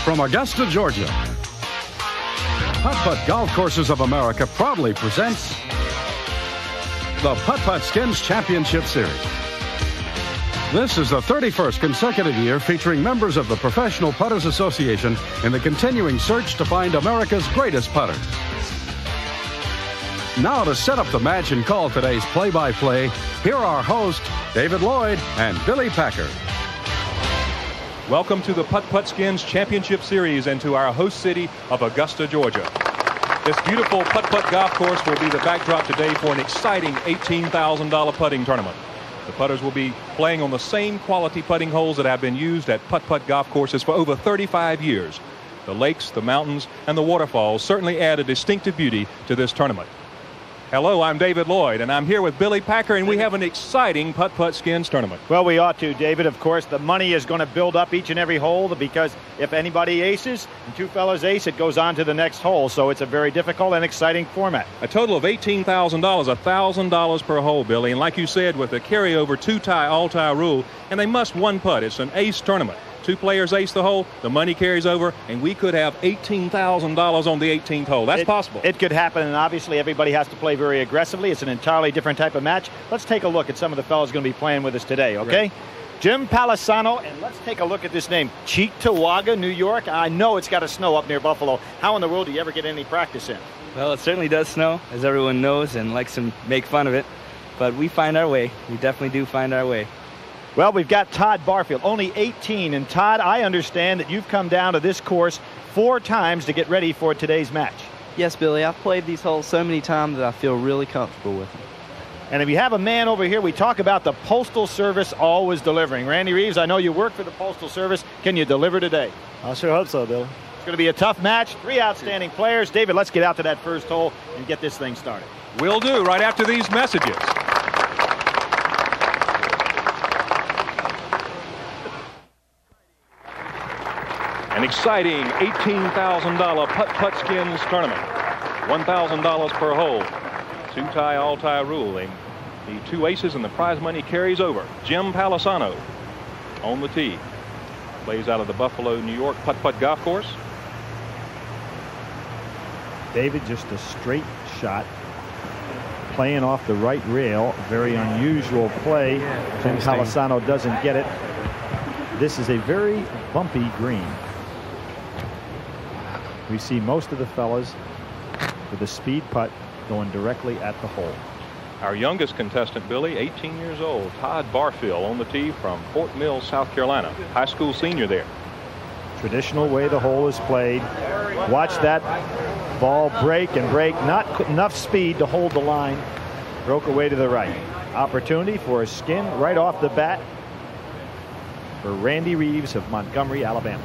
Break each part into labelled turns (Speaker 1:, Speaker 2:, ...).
Speaker 1: From Augusta, Georgia, Putt-Putt Golf Courses of America proudly presents the Putt-Putt Skins Championship Series. This is the 31st consecutive year featuring members of the Professional Putters Association in the continuing search to find America's greatest putters. Now to set up the match and call today's play-by-play, here are our hosts, David Lloyd and Billy Packer.
Speaker 2: Welcome to the Putt-Putt Skins Championship Series and to our host city of Augusta, Georgia. This beautiful putt-putt golf course will be the backdrop today for an exciting $18,000 putting tournament. The putters will be playing on the same quality putting holes that have been used at putt-putt golf courses for over 35 years. The lakes, the mountains, and the waterfalls certainly add a distinctive beauty to this tournament. Hello, I'm David Lloyd, and I'm here with Billy Packer, and we have an exciting Putt-Putt Skins tournament.
Speaker 3: Well, we ought to, David. Of course, the money is going to build up each and every hole because if anybody aces and two fellas ace, it goes on to the next hole. So it's a very difficult and exciting format.
Speaker 2: A total of $18,000, $1,000 per hole, Billy. And like you said, with the carryover two-tie, all-tie rule, and they must one putt. It's an ace tournament. Two players ace the hole, the money carries over, and we could have $18,000 on the 18th hole. That's possible.
Speaker 3: It could happen, and obviously everybody has to play very aggressively. It's an entirely different type of match. Let's take a look at some of the fellas going to be playing with us today, okay? Right. Jim Palisano, and let's take a look at this name, Cheektowaga, New York. I know it's got to snow up near Buffalo. How in the world do you ever get any practice in?
Speaker 4: Well, it certainly does snow, as everyone knows, and likes to make fun of it. But we find our way. We definitely do find our way.
Speaker 3: Well, we've got Todd Barfield, only 18. And Todd, I understand that you've come down to this course 4 times to get ready for today's match.
Speaker 5: Yes, Billy. I've played these holes so many times that I feel really comfortable with them.
Speaker 3: And if you have a man over here, we talk about the Postal Service always delivering. Randy Reeves, I know you work for the Postal Service. Can you deliver today?
Speaker 6: I sure hope so, Bill.
Speaker 3: It's going to be a tough match. 3 outstanding players. David, let's get out to that first hole and get this thing started.
Speaker 2: We'll do right after these messages. An exciting $18,000 Putt-Putt Skins tournament. $1,000 per hole. Two-tie, all-tie ruling. The 2 aces and the prize money carries over. Jim Palisano on the tee. Plays out of the Buffalo, New York Putt-Putt Golf Course.
Speaker 6: David, just a straight shot. Playing off the right rail. Very unusual play. Jim Palisano doesn't get it. This is a very bumpy green. We see most of the fellas with a speed putt going directly at the hole.
Speaker 2: Our youngest contestant, Billy, 18 years old, Todd Barfield on the tee from Fort Mill, South Carolina. High school senior there.
Speaker 6: Traditional way the hole is played. Watch that ball break and break. Not enough speed to hold the line. Broke away to the right. Opportunity for a skin right off the bat for Randy Reeves of Montgomery, Alabama.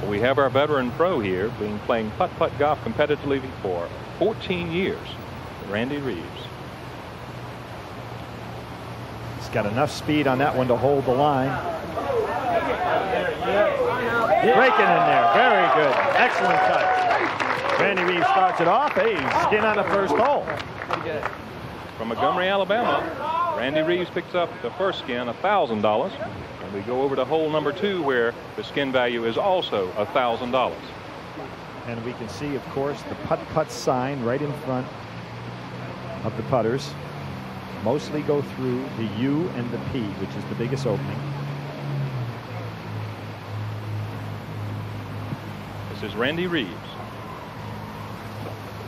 Speaker 2: We have our veteran pro here playing putt-putt golf competitively for 14 years. Randy Reeves.
Speaker 6: He's got enough speed on that one to hold the line. Breaking in there. Very good. Excellent touch. Randy Reeves starts it off. Hey, skin on the first hole.
Speaker 2: From Montgomery, Alabama, Randy Reeves picks up the first skin, $1,000. And we go over to hole number 2 where the skin value is also $1,000.
Speaker 6: And we can see, of course, the putt-putt sign right in front of the putters. Mostly go through the U and the P, which is the biggest opening.
Speaker 2: This is Randy Reeves.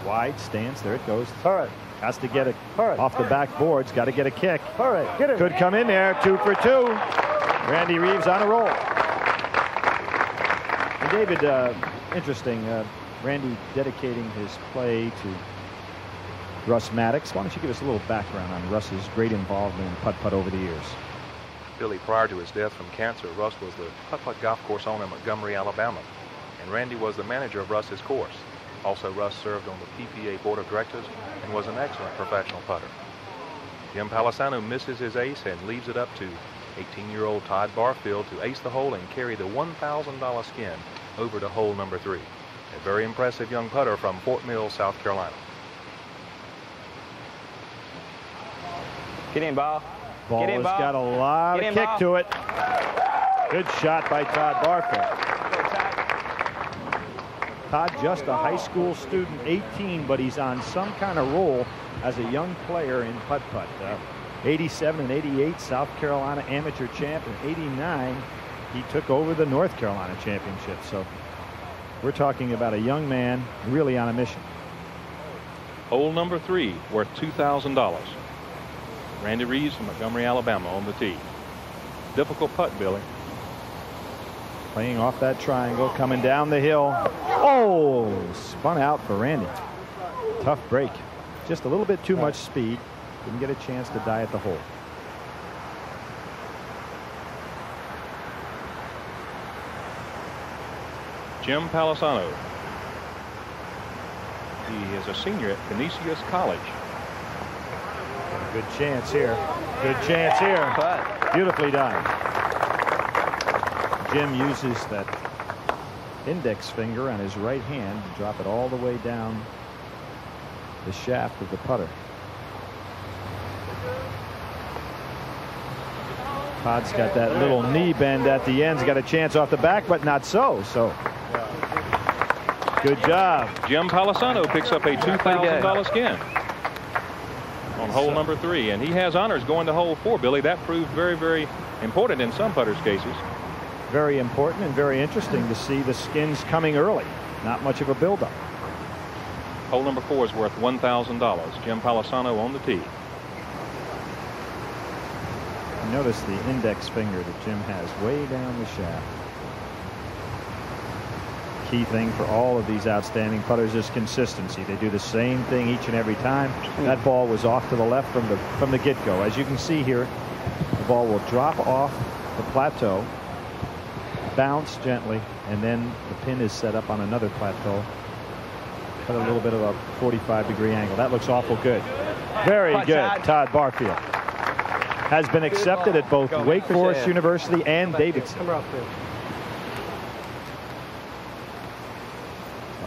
Speaker 6: Wide stance. There it goes. All right. Has to get it off the backboards. Got to get a kick. All right. Get it. Could come in there. 2 for 2. Randy Reeves on a roll. And David, interesting. Randy dedicating his play to Russ Maddox. Why don't you give us a little background on Russ's great involvement in putt-putt over the years?
Speaker 2: Billy, prior to his death from cancer, Russ was the putt-putt golf course owner in Montgomery, Alabama. And Randy was the manager of Russ's course. Also, Russ served on the PPA board of directors and was an excellent professional putter. Jim Palisano misses his ace and leaves it up to 18-year-old Todd Barfield to ace the hole and carry the $1,000 skin over to hole number 3. A very impressive young putter from Fort Mill, South Carolina.
Speaker 4: Get in, ball.
Speaker 6: Ball has got a lot of kick to it. Good shot by Todd Barfield. Todd, just a high school student, 18, but he's on some kind of roll as a young player in putt-putt. 87 and 88 South Carolina amateur champ, and 89 he took over the North Carolina championship. So we're talking about a young man really on a mission.
Speaker 2: Hole number 3 worth $2,000. Randy Reeves from Montgomery, Alabama on the tee. Difficult putt, Billy.
Speaker 6: Playing off that triangle, coming down the hill. Oh, spun out for Randy. Tough break. Just a little bit too much speed. Didn't get a chance to die at the hole.
Speaker 2: Jim Palisano. He is a senior at Canisius College.
Speaker 6: Good chance here. Good chance here. Beautifully done. Jim uses that index finger on his right hand to drop it all the way down the shaft of the putter. Todd's got that little knee bend at the end. He's got a chance off the back, but not so. So good job.
Speaker 2: Jim Palisano picks up a $2,000 skin on hole number 3, and he has honors going to hole 4, Billy. That proved very, very important in some putters' cases.
Speaker 6: Very important and very interesting to see the skins coming early. Not much of a buildup.
Speaker 2: Hole number 4 is worth $1,000. Jim Palisano on the tee.
Speaker 6: Notice the index finger that Jim has way down the shaft. Key thing for all of these outstanding putters is consistency. They do the same thing each and every time. That ball was off to the left from the get-go. As you can see here, the ball will drop off the plateau, bounce gently, and then the pin is set up on another plateau at a little bit of a 45-degree angle. That looks awful good. Very good. Todd Barfield has been accepted at both Wake Forest University and Davidson.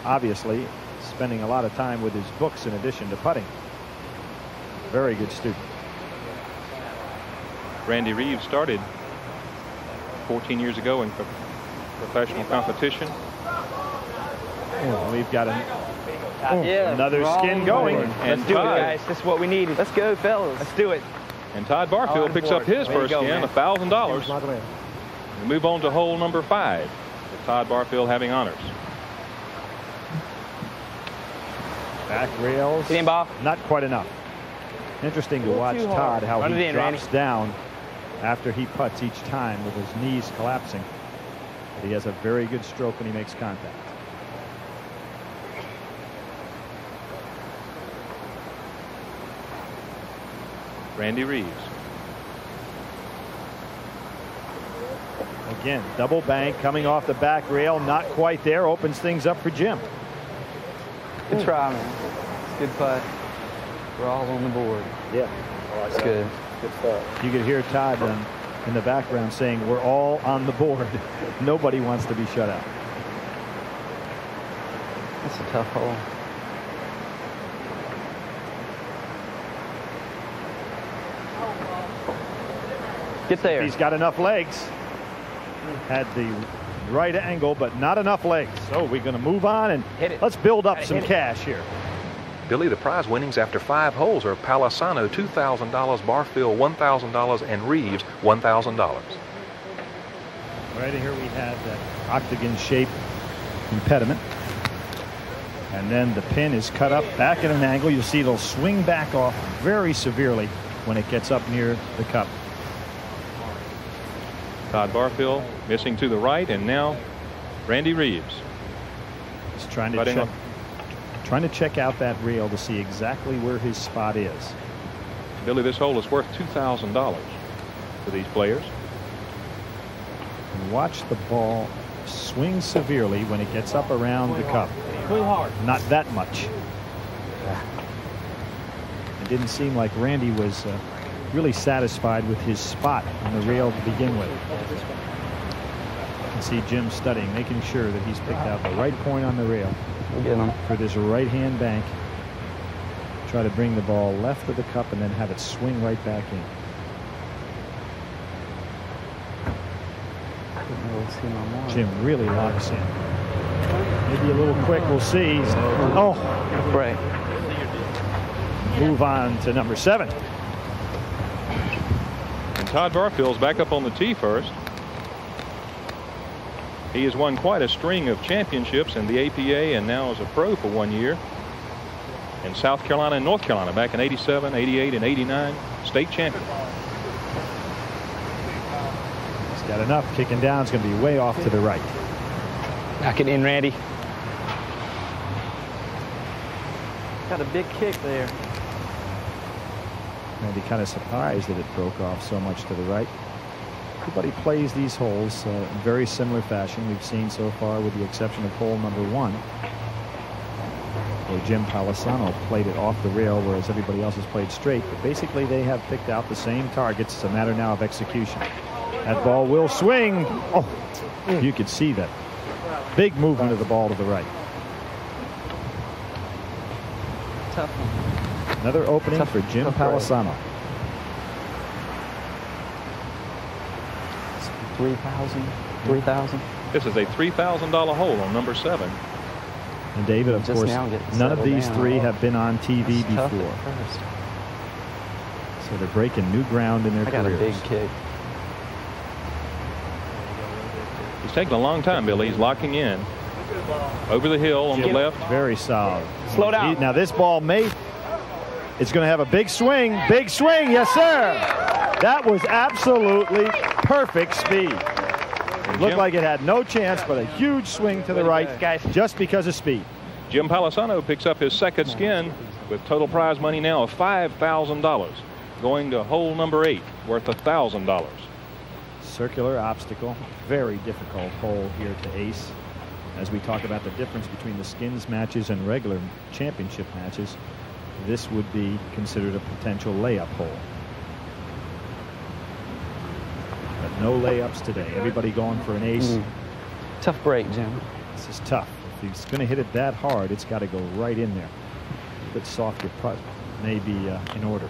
Speaker 6: Obviously spending a lot of time with his books in addition to putting. Very good student.
Speaker 2: Randy Reeves started 14 years ago in professional competition.
Speaker 6: We've got another skin going.
Speaker 4: And let's do it, guys. This is what we need. Let's go, fellas. Let's do it.
Speaker 2: And Todd Barfield picks up his first skin, $1,000. We move on to hole number 5, with Todd Barfield having honors.
Speaker 6: Back rails, not quite enough. Interesting to watch Todd, how he drops down after he putts each time with his knees collapsing. But he has a very good stroke when he makes contact.
Speaker 2: Randy Reeves.
Speaker 6: Again, double bank coming off the back rail, not quite there. Opens things up for Jim.
Speaker 5: Good try, man. It's good putt. We're all on the board.
Speaker 6: Yeah.
Speaker 5: It's good.
Speaker 6: Good stuff. You could hear Todd in the background saying, we're all on the board. Nobody wants to be shut out.
Speaker 5: That's a tough hole. Get there.
Speaker 6: He's got enough legs. Had the right angle, but not enough legs. So we're going to move on and let's build up some cash here.
Speaker 7: Billy, the prize winnings after 5 holes are Palisano $2,000, Barfield $1,000, and Reeves $1,000.
Speaker 6: Right here we have that octagon-shaped impediment. And then the pin is cut up back at an angle. You'll see it'll swing back off very severely when it gets up near the cup.
Speaker 2: Todd Barfield missing to the right, and now Randy Reeves.
Speaker 6: He's trying to check out that rail to see exactly where his spot is.
Speaker 2: Billy, this hole is worth $2,000 for these players.
Speaker 6: And watch the ball swing severely when it gets up around the cup. Not that much. It didn't seem like Randy was really satisfied with his spot on the rail to begin with. You can see Jim studying, making sure that he's picked out the right point on the rail for this right-hand bank. Try to bring the ball left of the cup and then have it swing right back in. Jim really locks in. Maybe a little quick. We'll see. Oh,
Speaker 5: Right.
Speaker 6: move on to number 7.
Speaker 2: And Todd Barfield's back up on the tee first. He has won quite a string of championships in the APA and now as a pro for 1 year. In South Carolina and North Carolina back in 87, 88, and 89. State champion.
Speaker 6: He's got enough. Kicking down is going to be way off to the right.
Speaker 4: Knock it in, Randy.
Speaker 5: Got a big kick there.
Speaker 6: Randy kind of surprised that it broke off so much to the right. Everybody plays these holes in very similar fashion. We've seen so far, with the exception of hole number 1, where Jim Palisano played it off the rail, whereas everybody else has played straight. But basically, they have picked out the same targets. It's a matter now of execution. That ball will swing. Oh, you could see that big movement of the ball to the right.
Speaker 5: Tough one.
Speaker 6: Another opening for Jim Palisano.
Speaker 5: 3,000.
Speaker 2: This is a $3,000 hole on number 7.
Speaker 6: And David, of
Speaker 5: Just
Speaker 6: course,
Speaker 5: now getting
Speaker 6: none of
Speaker 5: settled
Speaker 6: these
Speaker 5: down.
Speaker 6: 3 have been on TV
Speaker 5: It's tough
Speaker 6: before.
Speaker 5: at first.
Speaker 6: So they're breaking new ground in their
Speaker 5: I got a
Speaker 6: careers.
Speaker 5: big kick.
Speaker 2: He's taking a long time, Billy. He's locking in. Over the hill on the left.
Speaker 6: Very solid.
Speaker 4: Slow down.
Speaker 6: Now this ball it's going to have a big swing. Big swing. Yes, sir. That was absolutely perfect speed. It looked like it had no chance, but a huge swing to the right,
Speaker 4: guys,
Speaker 6: just because of speed.
Speaker 2: Jim Palisano picks up his second skin with total prize money now of $5,000. Going to hole number 8, worth $1,000.
Speaker 6: Circular obstacle. Very difficult hole here to ace. As we talk about the difference between the skins matches and regular championship matches, this would be considered a potential layup hole. But no layups today. Everybody going for an ace.
Speaker 5: Tough break, Jim.
Speaker 6: This is tough. If he's going to hit it that hard, it's got to go right in there. A bit softer putt may be in order.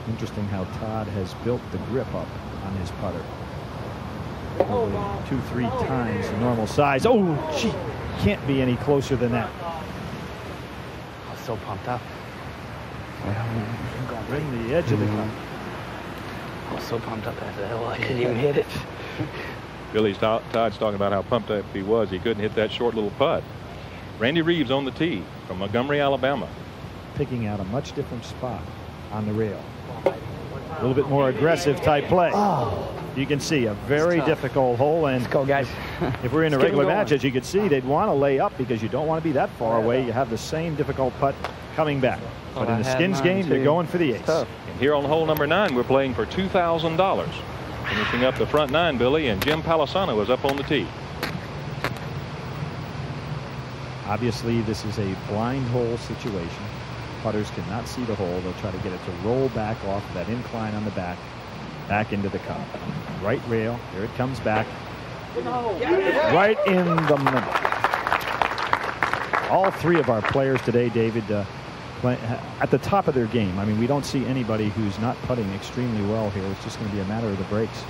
Speaker 6: Interesting how Todd has built the grip up on his putter. Probably 2-3 times the normal size. Oh, gee, can't be any closer than that.
Speaker 4: I was so pumped up.
Speaker 6: Right in the edge of the cup.
Speaker 4: I was so pumped up after the hill, I couldn't even hit it.
Speaker 2: Todd's talking about how pumped up he was. He couldn't hit that short little putt. Randy Reeves on the tee from Montgomery, Alabama.
Speaker 6: Picking out a much different spot on the rail. A little bit more aggressive type play. You can see a very difficult hole. And
Speaker 4: Let's go, guys.
Speaker 6: if we're in a
Speaker 4: Let's get
Speaker 6: regular
Speaker 4: him
Speaker 6: match, as you can see, they'd want to lay up because you don't want to be that far away. You have the same difficult putt coming back. But in the skins game, they're going for the ace.
Speaker 2: And here on hole number 9, we're playing for $2,000. Finishing up the front 9, Billy, and Jim Palisano is up on the tee.
Speaker 6: Obviously, this is a blind hole situation. Putters cannot see the hole. They'll try to get it to roll back off that incline on the back into the cup. Right rail. Here it comes back. Right in the middle. All 3 of our players today, David, at the top of their game. I mean, we don't see anybody who's not putting extremely well here. It's just going to be a matter of the breaks.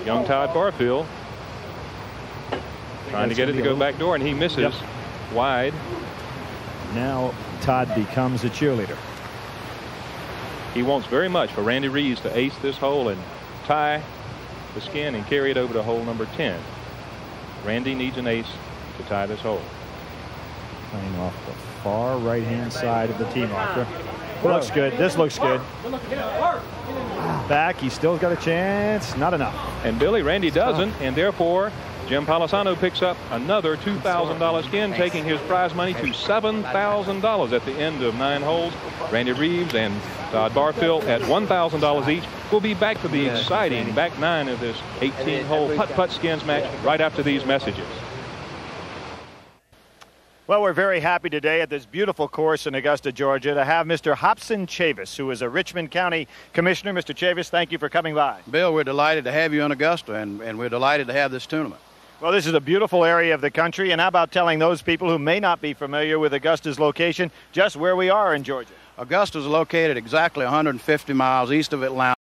Speaker 2: Young Todd Barfield trying to get it to go back door, and he misses wide.
Speaker 6: Now Todd becomes a cheerleader.
Speaker 2: He wants very much for Randy Reeves to ace this hole and tie the skin and carry it over to hole number 10. Randy needs an ace to tie this hole.
Speaker 6: Playing off the far right-hand side of the tee marker. Looks good. This looks good. Back. He still got a chance. Not enough.
Speaker 2: And Billy, Randy doesn't, and therefore Jim Palisano picks up another $2,000 skin, taking his prize money to $7,000 at the end of 9 holes. Randy Reeves and Todd Barfield at $1,000 each. We'll be back for the exciting back 9 of this 18-hole putt-putt skins match right after these messages.
Speaker 3: Well, we're very happy today at this beautiful course in Augusta, Georgia, to have Mr. Hobson Chavis, who is a Richmond County Commissioner. Mr. Chavis, thank you for coming by.
Speaker 8: Bill, we're delighted to have you in Augusta, and we're delighted to have this tournament.
Speaker 3: Well, this is a beautiful area of the country, and how about telling those people who may not be familiar with Augusta's location just where we are in Georgia?
Speaker 8: Augusta is located exactly 150 miles east of Atlanta.